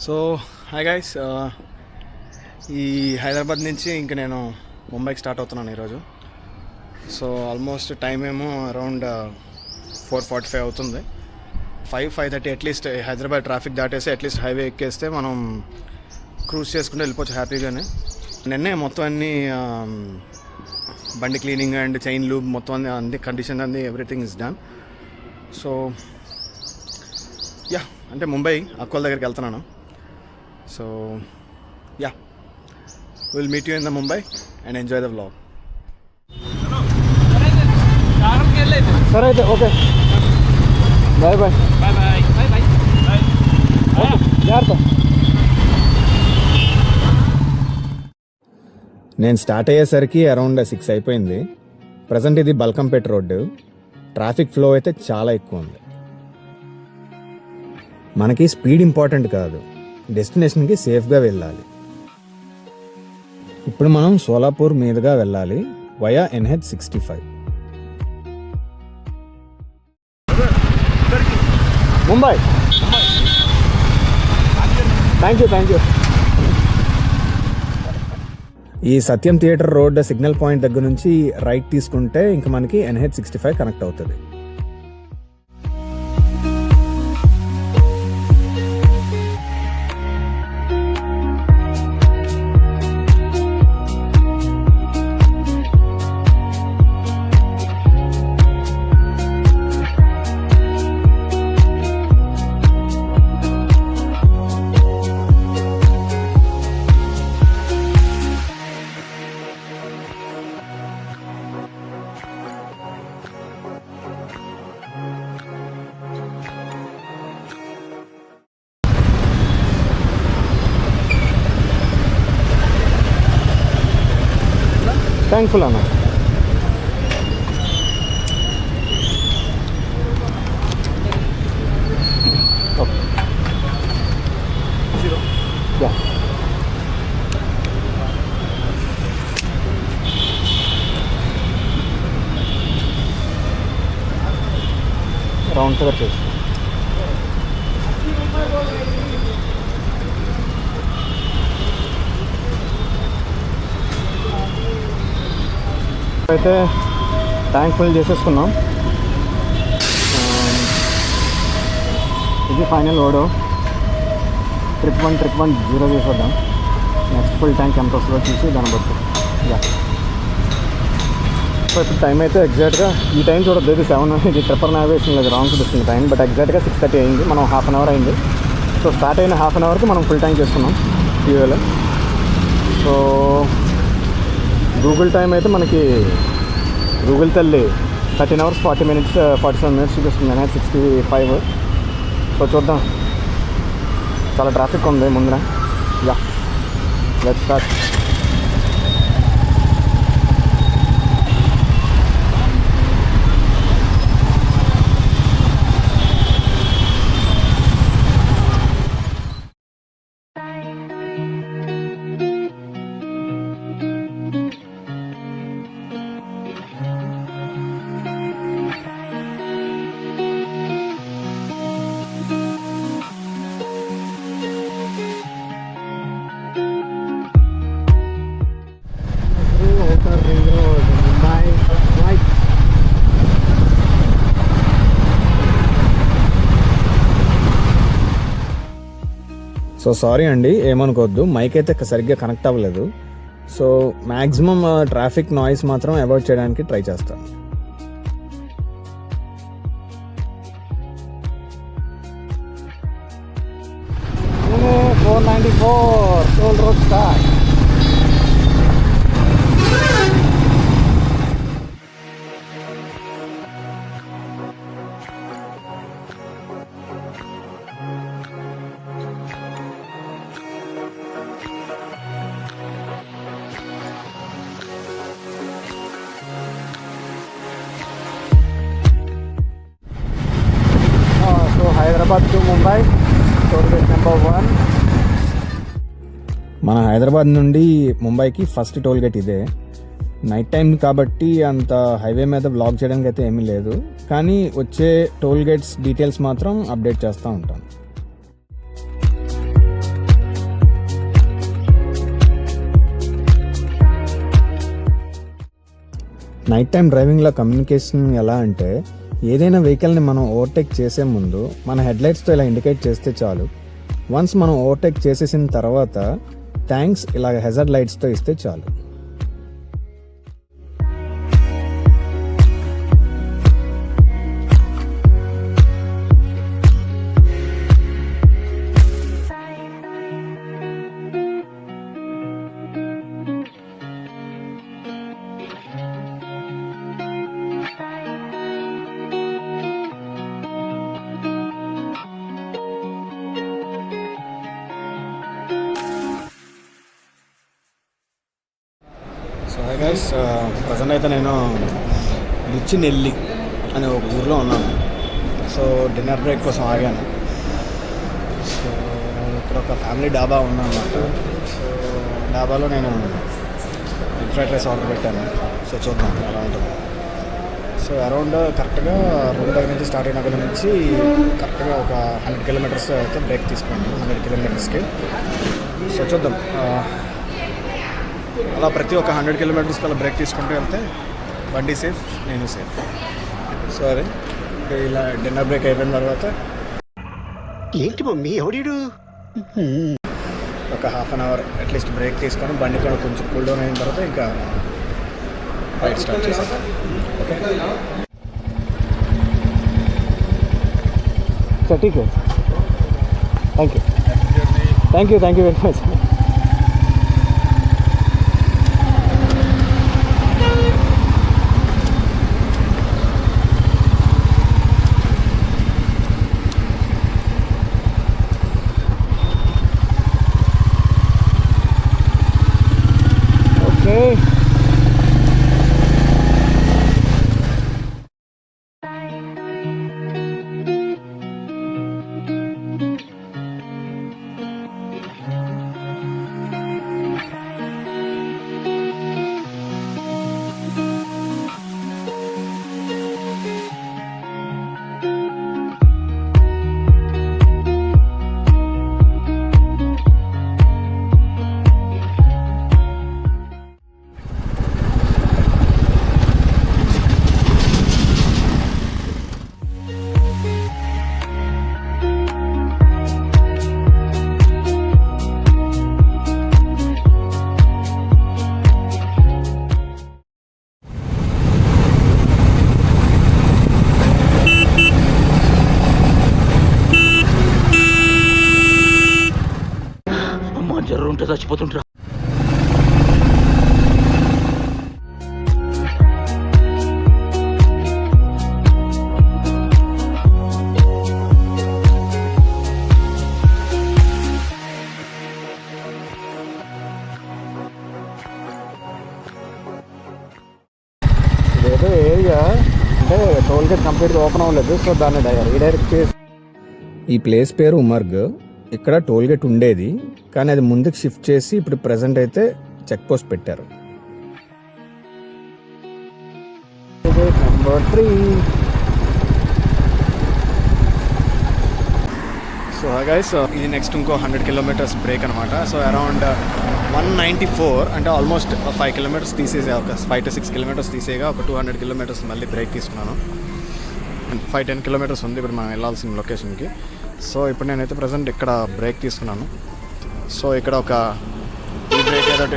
So hi guys, ఈ హైదరాబాద్ నుంచి ఇంక నేను ముంబైకి స్టార్ట్ అవుతున్నాను ఈరోజు. సో ఆల్మోస్ట్ టైం ఏమో అరౌండ్ 4:45 అవుతుంది. 5:30 అట్లీస్ట్ హైదరాబాద్ ట్రాఫిక్ దాటేసి అట్లీస్ట్ హైవే ఎక్కేస్తే మనం క్రూజ్ చేసుకుంటూ వెళ్ళిపోవచ్చు హ్యాపీగానే. నిన్నే మొత్తం అన్నీ బండి క్లీనింగ్ అండ్ చైన్ లూబ్ మొత్తం అన్ని కండిషన్ అన్ని everything is done. So yeah, అంటే ముంబై అక్కోల దగ్గరికి వెళ్తున్నాను. So yeah, will meet you in the Mumbai and enjoy the vlog. సరే అయితే okay, bye bye bye bye bye bye bye. జాగ్రత్త. నేను స్టార్ట్ అయ్యేసరికి అరౌండ్ 6 అయిపోయింది. ప్రజెంట్ ఇది బల్కంపేట రోడ్డు. ట్రాఫిక్ ఫ్లో అయితే చాలా ఎక్కువ ఉంది. మనకి స్పీడ్ ఇంపార్టెంట్ కాదు, డెస్టినేషన్కి సేఫ్గా వెళ్ళాలి. ఇప్పుడు మనం సోలాపూర్ మీదుగా వెళ్ళాలి via NH65. Mumbai. Thank you. ఈ Sathyam theatre road signal point దగ్గర నుంచి రైట్ తీసుకుంటే ఇంకా మనకి NH65 కనెక్ట్ అవుతుంది. థ్యాంక్ఫుల్ అన్న. రౌండ్ ఫిగర్ చేసి అయితే ట్యాంక్ ఫిల్ చేసేసుకున్నాం. ఇది ఫైనల్ ఓడో. ట్రిప్ 1 0 చేసేద్దాం. నెక్స్ట్ ఫుల్ ట్యాంక్ ఎంత వస్తుందో చూసి దాన్ని బట్టి. సో ఇప్పుడు టైం అయితే ఎగ్జాక్ట్గా ఈ టైం చూడద్దు, ఇది 7, ఇది ట్రిపర్ నావిగేషన్ లేదు, రాంగ్ చూపిస్తుంది టైం. బట్ ఎగ్జాక్ట్గా 6:30 అయింది. మనం హాఫ్ అన్ అవర్ అయింది. సో స్టార్ట్ అయిన హాఫ్ అన్ అవర్కి మనం ఫుల్ ట్యాంక్ చేసుకున్నాం ఫ్యూయల్. సో గూగుల్ టైం అయితే మనకి గూగుల్ తల్లి 13 hours 40 minutes 47 minutes చూపిస్తుంది. NH65. సో చూద్దాం, చాలా ట్రాఫిక్ ఉంది ముందర. Yeah, let's start. So sorry అండి, ఏమనుకోవద్దు, మైక్ అయితే సరిగ్గా కనెక్ట్ అవ్వలేదు. సో మ్యాక్సిమం ట్రాఫిక్ నాయిస్ మాత్రం అవాయిడ్ చేయడానికి ట్రై చేస్తాను. Toll road start. Hyderabad to Mumbai toll gate number 1. మన హైదరాబాద్ నుండి ముంబైకి ఫస్ట్ టోల్ గేట్ ఇదే. నైట్ టైం కాబట్టి అంత హైవే మీద వ్లాగ్ చేయడానికి అయితే ఏమీ లేదు, కానీ వచ్చే టోల్ గేట్స్ డీటెయిల్స్ మాత్రం అప్డేట్ చేస్తూ ఉంటాను. నైట్ టైం డ్రైవింగ్లో కమ్యూనికేషన్ ఎలా అంటే ఏదైనా వెహికల్ని మనం ఓవర్టేక్ చేసే ముందు మన హెడ్లైట్స్తో ఇలా ఇండికేట్ చేస్తే చాలు. వన్స్ మనం ఓవర్టేక్ చేసేసిన తర్వాత థ్యాంక్స్ ఇలా హెజర్డ్ లైట్స్తో ఇస్తే చాలు. సో హై గైస్, ప్రజెంట్ అయితే నేను లిచ్చినెల్లి అనే ఒక ఊర్లో ఉన్నాను. సో డిన్నర్ బ్రేక్ కోసం ఆగాను. సో ఇక్కడ ఒక ఫ్యామిలీ డాబా ఉందన్నమాట. సో డాబాలో నేను ఎగ్ ఫ్రైడ్ రైస్ ఆర్డర్ పెట్టాను. సో చూద్దాం ఎలా ఉంటుంది. సో అరౌండ్ కరెక్ట్గా రూమ్ నుంచి స్టార్ట్ అయిన దగ్గర నుంచి కరెక్ట్గా ఒక 100 కిలోమీటర్స్ అయితే బ్రేక్ తీసుకున్నాను. 100 కిలోమీటర్స్కి. సో చూద్దాం, అలా ప్రతి ఒక్క 100 కిలోమీటర్స్కి అలా బ్రేక్ తీసుకుంటూ వెళ్తే బండి సేఫ్, నేను సేఫ్. సరే, ఇలా డిన్నర్ బ్రేక్ అయిపోయిన తర్వాత ఏంటి మమ్మీ ఎవడీడు ఒక half an hour at least break తీసుకొని బండి కూడా కొంచెం కూల్ డౌన్ అయిన తర్వాత ఇంకా రైడ్ స్టార్ట్ చేసాం. ఓకే సార్, ఠీక్ హై, థ్యాంక్ యూ వెరీ మచ్. జర్రు ఉంటే చచ్చిపోతుంటా. ఇదేదో ఏరియా అంటే టోల్ గేట్ కంప్లీట్గా ఓపెన్ అవ్వలేదు. సో దాన్ని రీడైరెక్ట్ చేసి ఈ ప్లేస్ పేరు ఉమర్గ్. ఇక్కడ టోల్ గేట్ ఉండేది కానీ అది ముందుకు షిఫ్ట్ చేసి ఇప్పుడు ప్రెసెంట్ అయితే చెక్ పోస్ట్ పెట్టారు. నెంబర్ 3. సో గైస్, ఇది నెక్స్ట్ ఇంకో 100 కిలోమీటర్స్ బ్రేక్ అనమాట. సో అరౌండ్ 194 అంటే ఆల్మోస్ట్ 5 కిలోమీటర్స్ తీసేసే, ఒక 5 to 6 కిలోమీటర్స్ తీసేగా ఒక 200 కిలోమీటర్స్ మళ్ళీ బ్రేక్ తీసుకున్నాను. 5-10 కిలోమీటర్స్ ఉంది ఇప్పుడు మనం వెళ్ళాల్సిన లొకేషన్కి. సో ఇప్పుడు నేనైతే ప్రజెంట్ ఇక్కడ బ్రేక్ తీసుకున్నాను. సో ఇక్కడ ఒక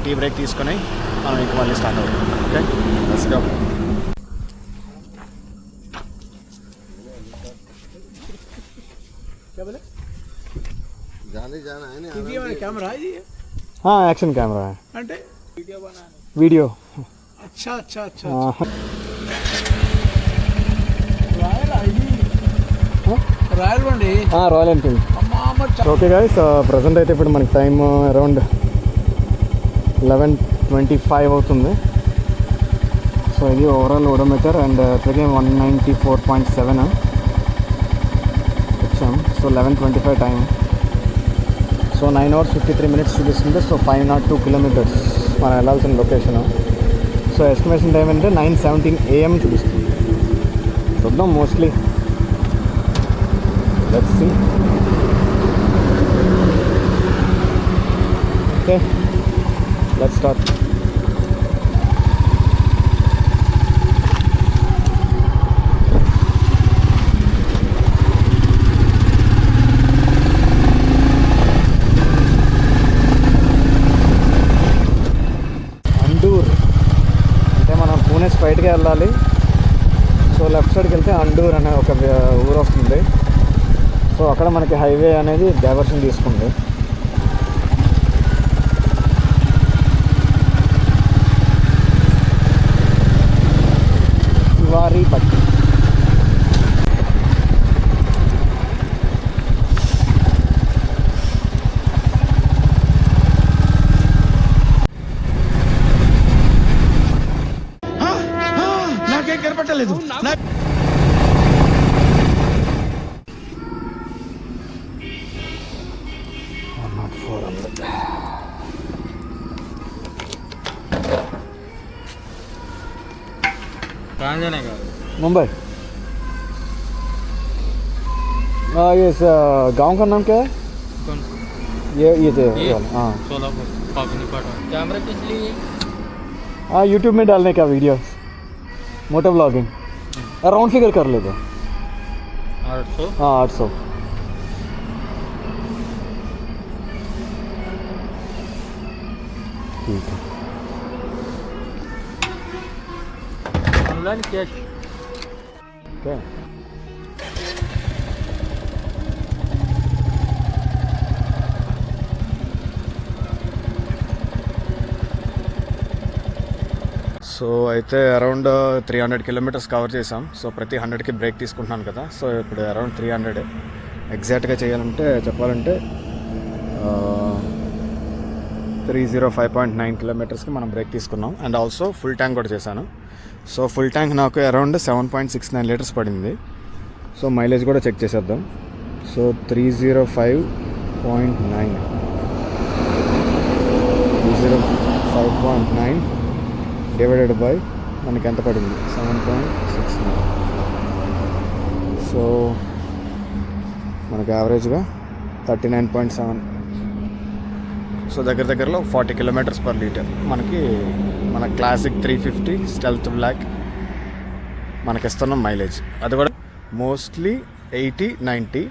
టీ బ్రేక్ తీసుకొని మనం ఇంక మళ్ళీ స్టార్ట్ అవుతాం. Okay, let's go. कैमरा है ये? हाँ, एक्शन कैमरा है. అంటే वीडियो. अच्छा अच्छा अच्छा. రాయల్ బండి. Royal Enfield. Okay guys, present అయితే ఇప్పుడు మనకి టైం అరౌండ్ 11:25 అవుతుంది. సో ఇది ఓవరాల్ ఓడోమీటర్ అండ్ ఇప్పటికే 194.7 వచ్చాం. So 11:25 time. So 9 hours 53 minutes చూపిస్తుంది. సో 502 kilometers మనం వెళ్ళాల్సిన లొకేషన్. సో ఎస్టిమేషన్ టైం అంటే 9:17 AM చూపిస్తుంది. చూద్దాం, mostly let's see. Okay, let's start. బయటకే వెళ్ళాలి. సో లెఫ్ట్ సైడ్కి వెళ్తే అండూర్ అనే ఒక ఊరు వస్తుంది. సో అక్కడ మనకి హైవే అనేది డైవర్షన్ తీసుకుంది. వారి పట్టి నాకేం కనపట్టలేదు. मुंबई. ये गांव का नाम क्या है? कौन ये हाँ सोलापुर कैमरा किस लिए? हाँ यूट्यूब में डालने का वीडियो, मोटो ब्लॉगिंग. राउंड फिगर कर लेते. 800. हाँ 800. ठीक है. Online cash. क्या సో అయితే అరౌండ్ 300 కిలోమీటర్స్ కవర్ చేసాం. సో ప్రతి 100కి బ్రేక్ తీసుకుంటున్నాను కదా. సో ఇప్పుడు అరౌండ్ 300 ఎగ్జాక్ట్గా చేయాలంటే చెప్పాలంటే 305.9 కిలోమీటర్స్కి మనం బ్రేక్ తీసుకున్నాం. అండ్ ఆల్సో ఫుల్ ట్యాంక్ కూడా చేశాను. సో ఫుల్ ట్యాంక్ నాకు అరౌండ్ 7.69 లీటర్స్ పడింది. సో మైలేజ్ కూడా చెక్ చేసేద్దాం. సో 305.9 డివైడెడ్ బై మనకి ఎంత పడింది 7.69. సో మనకి యావరేజ్గా 39.7. సో దగ్గరలో 40 కిలోమీటర్స్ పర్ లీటర్ మనకి మన క్లాసిక్ 350 స్టెల్త్ బ్లాక్ మనకి ఇస్తున్న మైలేజ్. అది కూడా మోస్ట్లీ 80-90,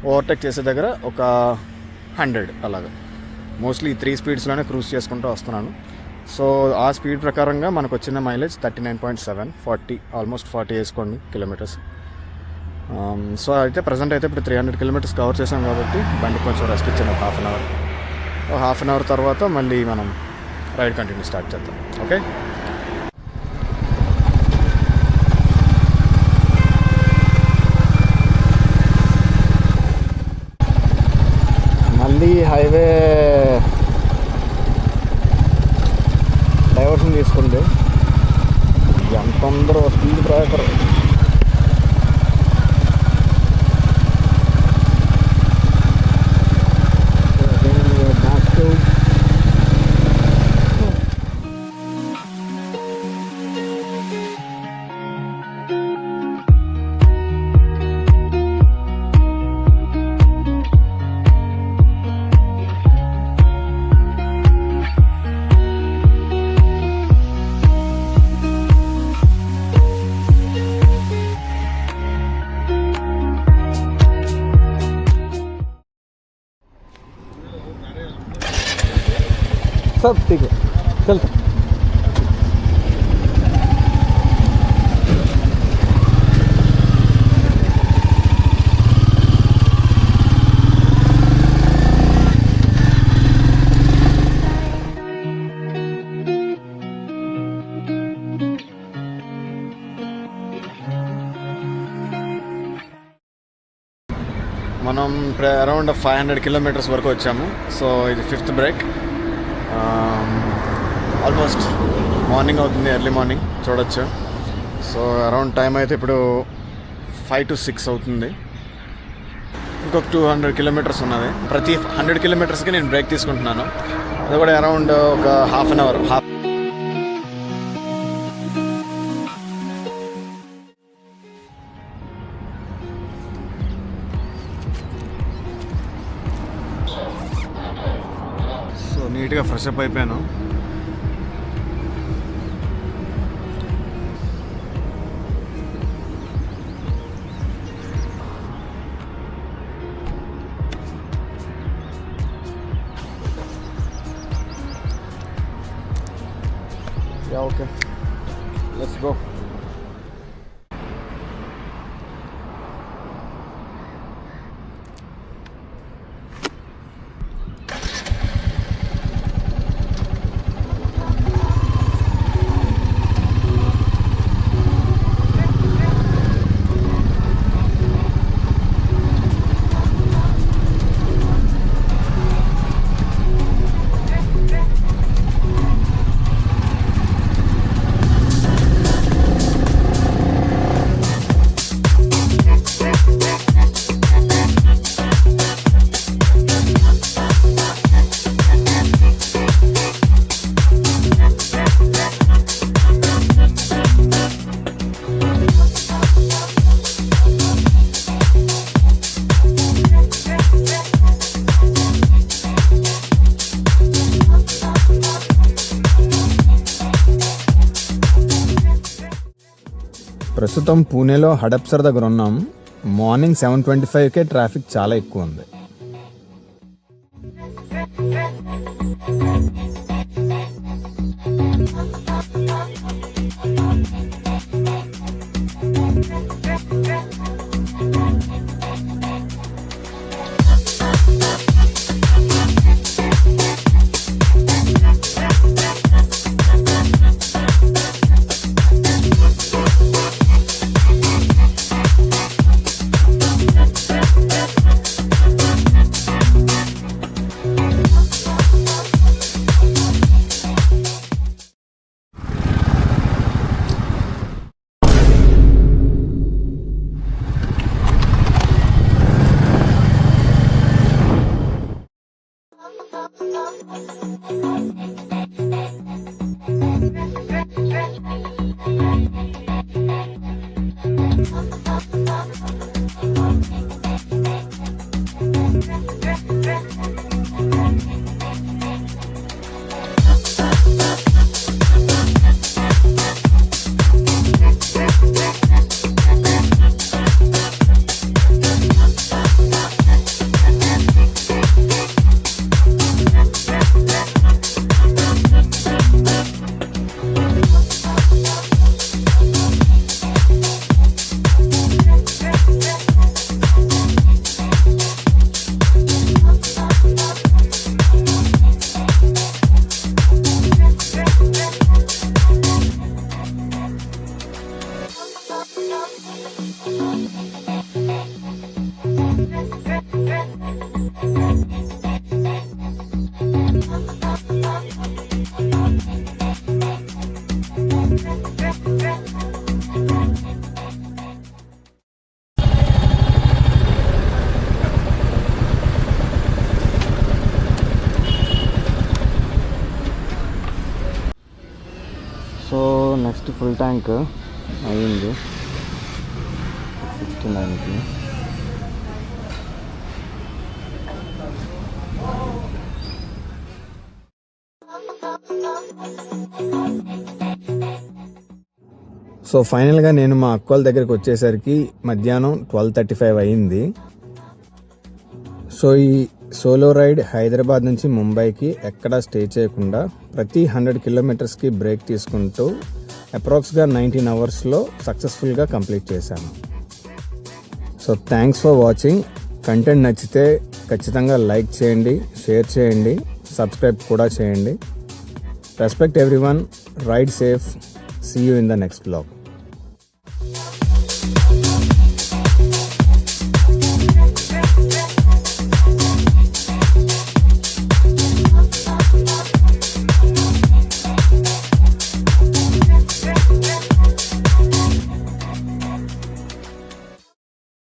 ఓవర్టేక్ చేసే దగ్గర ఒక 100 అలాగా. మోస్ట్లీ 3 స్పీడ్స్లోనే క్రూజ్ చేసుకుంటూ వస్తున్నాను. సో ఆ స్పీడ్ ప్రకారంగా మనకు వచ్చిన మైలేజ్ 39.7, 40 ఆల్మోస్ట్ 40 వేసుకోండి కిలోమీటర్స్. సో అయితే ప్రజెంట్ అయితే ఇప్పుడు 300 కిలోమీటర్స్ కవర్ చేసాం కాబట్టి బండి కొంచెం రెస్ట్ ఇచ్చాను ఒక హాఫ్ అన్ అవర్ తర్వాత మళ్ళీ మనం రైడ్ కంటిన్యూ స్టార్ట్ చేద్దాం. ఓకే. మళ్ళీ హైవే డైవర్షన్ తీసుకుంది. ఎంత తొందర స్పీడ్ బ్రేకర్. सब ठीक है, चलते. మనం అరౌండ్ 500 కిలోమీటర్స్ వరకు వచ్చాము. సో ఇది 5th బ్రేక్. ఆల్మోస్ట్ మార్నింగ్ అవుతుంది, ఎర్లీ మార్నింగ్ చూడొచ్చు. సో అరౌండ్ టైం అయితే ఇప్పుడు 5 to 6 అవుతుంది. ఇంకొక 200 కిలోమీటర్స్ ఉన్నది. ప్రతి 100 కిలోమీటర్స్కి నేను బ్రేక్ తీసుకుంటున్నాను. అది కూడా అరౌండ్ ఒక హాఫ్ అన్ అవర్. సో నీట్గా ఫ్రెష్ అప్ అయిపోయాను. Yeah, okay. Let's go. ప్రస్తుతం పూణేలో హడప్సర్ దగ్గర ఉన్నాం. మార్నింగ్ 7:25కే ట్రాఫిక్ చాలా ఎక్కువ ఉంది. సో నెక్స్ట్ ఫుల్ ట్యాంక్ అయ్యింది 69కి. సో ఫైనల్గా నేను మా అక్క వాళ్ళ దగ్గరికి వచ్చేసరికి మధ్యాహ్నం 12:35 అయ్యింది. సో ఈ సోలో రైడ్ హైదరాబాద్ నుంచి ముంబైకి ఎక్కడా స్టే చేయకుండా ప్రతి 100 కిలోమీటర్స్కి బ్రేక్ తీసుకుంటూ అప్రాక్స్గా 19 అవర్స్లో సక్సెస్ఫుల్గా కంప్లీట్ చేశాను. So thanks for watching. Content నచ్చితే ఖచ్చితంగా లైక్ చేయండి, షేర్ చేయండి, సబ్స్క్రైబ్ కూడా చేయండి. Respect everyone. Ride safe. See you in the next blog.